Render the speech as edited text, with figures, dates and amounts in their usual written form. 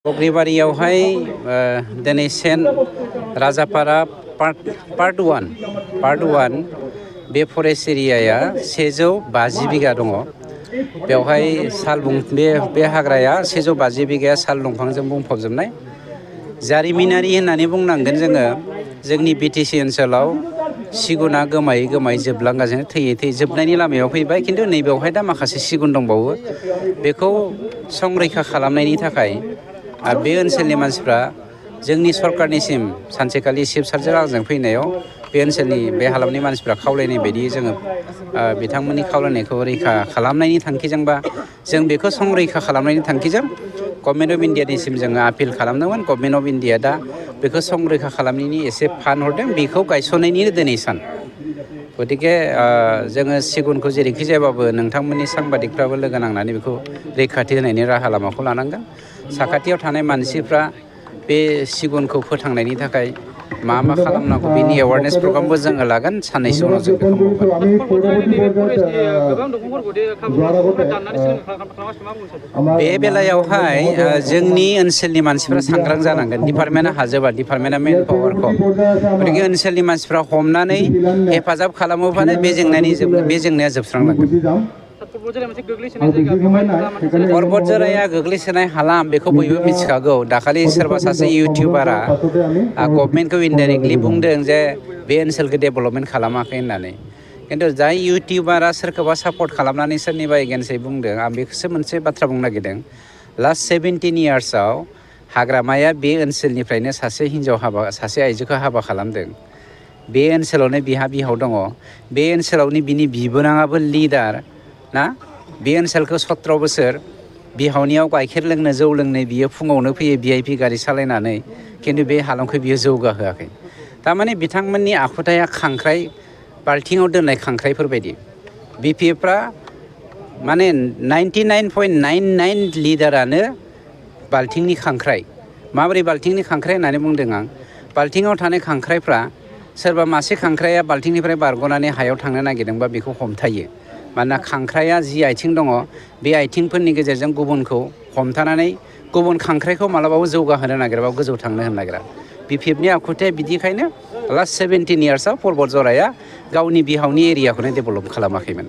बग्रिबारियावहाय दिनै saint Rajapara part one बे forest एरियाया 150 बिगा दङ। बेवहाय बे हाग्राया 150 बिगाया साल दंफांजों बुंफबजोबनाय। जारिमिनारि होननानै बुंनांगोन जोङो जोंनि बिटिसि ओनसोलाव सिगुना गोमायै जोबलांगासिनो थैयै जोबनायनि लामायाव फैबाय। खिन्थु नैबेवहाय दा माखासे सिगुन दंबावो। बेखौ संरैखा खालामनायनि थाखाय बे ओनसोलनि मानसिफ्रा जोंनि सरकारनिसिम सानसेखालि चिफ सार्जन आंजों फैनायाव बे ओनसोलनि बे हालामनि मानसिफ्रा खावलायनाय बायदि जोङो बिथांमोननि खावलायनायखौ रैखा खालामनायनि थांखिजोंबा जों बेखौ संरैखा खालामनायनि थांखिजों गभर्नमेन्ट अफ इन्डियानिसिम जोङो आपिल खालामदोंमोन। गभर्नमेन्ट अफ इन्डिया दा बेखौ संरैखा खालामनायनि एसे फान्ड हरदों। बेखौ गायसननायनि दिनै सान। गतिके जोङो सिगुनखौ जेरैखि जायाबाबो नोंथांमोननि सांबादिकफ्राबो लोगो नांनानै बेखौ रैखाथि होनायनि राहा लामाखौ लानांगोन। साखाथियाव थानाय मानसिफ्रा बे सिगुनखौ फोथांनायनि थाखाय मा खालामनांगौ बेनि एवारनेस प्रग्रामबो जोङो लागोन। साननैसो उनाव जों बेखौ मावगोन। बे बेलायावहाय जोंनि ओनसोलनि मानसिफ्रा सांग्रां जानांगोन। डिपार्टमेन्टआ हाजोबा, डिपार्टमेन्टआ मेन पावारखौ। गतिके ओनसोलनि मानसिफ्रा हमनानै हेफाजाब खालामोबानो बे जेंनाया जोबस्रांलांगोन। पर्बत जराया गोग्लैसोनाय हालाम बेखौ बयबो मिथिखागौ। दाखालि सोरबा सासे इउटिउबारा गभर्नमेन्टखौ इनडाइरेक्टलि बुंदों जे बे ओनसोलखौ डेभेलपमेन्ट खालामाखै होननानै। खिन्थु जाय इउटिउबारा सोरखौबा सापर्ट खालामनानै सोरनिबा एगेन्स्टै बुंदों, आं बेखौसो मोनसे बाथ्रा बुंनो नागिरदों। लास्ट 17 इयार्सआव हाग्रामाया बे ओनसोलनिफ्रायनो सासे आइजोखौ हाबा खालामदों। बे ओनसोलावनो बिहा बिहाव दङ। बे ओनसोलावनो बिनि बिबोनाङाबो लिडार ना। बे ओनसोलखौ 17 बोसोर बिहावनियाव गाइखेर लोंनो जौ लोंनो बियो फुङावनो फैयो VIP गारि सालायनानै। खिन्थु बे हालामखौ बियो जौगाहोआखै। थारमाने बिथांमोननि आखुथाया खांख्राइ बाल्थिङाव दोननाय खांख्राइफोरबायदि। BPFफ्रा माने 99.99 लिडारानो बाल्थिंनि खांख्राइ। माबोरै बाल्थिंनि खांख्राइ होननानै बुंदों आं? बाल्थिङाव थानाय खांख्राइफ्रा सोरबा मासे खांख्राइया बाल्थिंनिफ्राय बारग'नानै हायाव थांनो नागिरदोंबा बेखौ हमथायो। मानोना खांख्राइया जि आथिं दङ बे आथिंफोरनि गेजेरजों गुबुनखौ हमथानानै गुबुन खांख्राइखौ मालाबाबो जौगाहोनो नागिरा, गोजौ थांनो होनो नागिरा। BPFनि आखुथाया बिदिखायनो लास्ट 17 इयार्सआव पर्बत जराया गावनि बिहावनि एरियाखौनो डेभेलप खालामाखैमोन।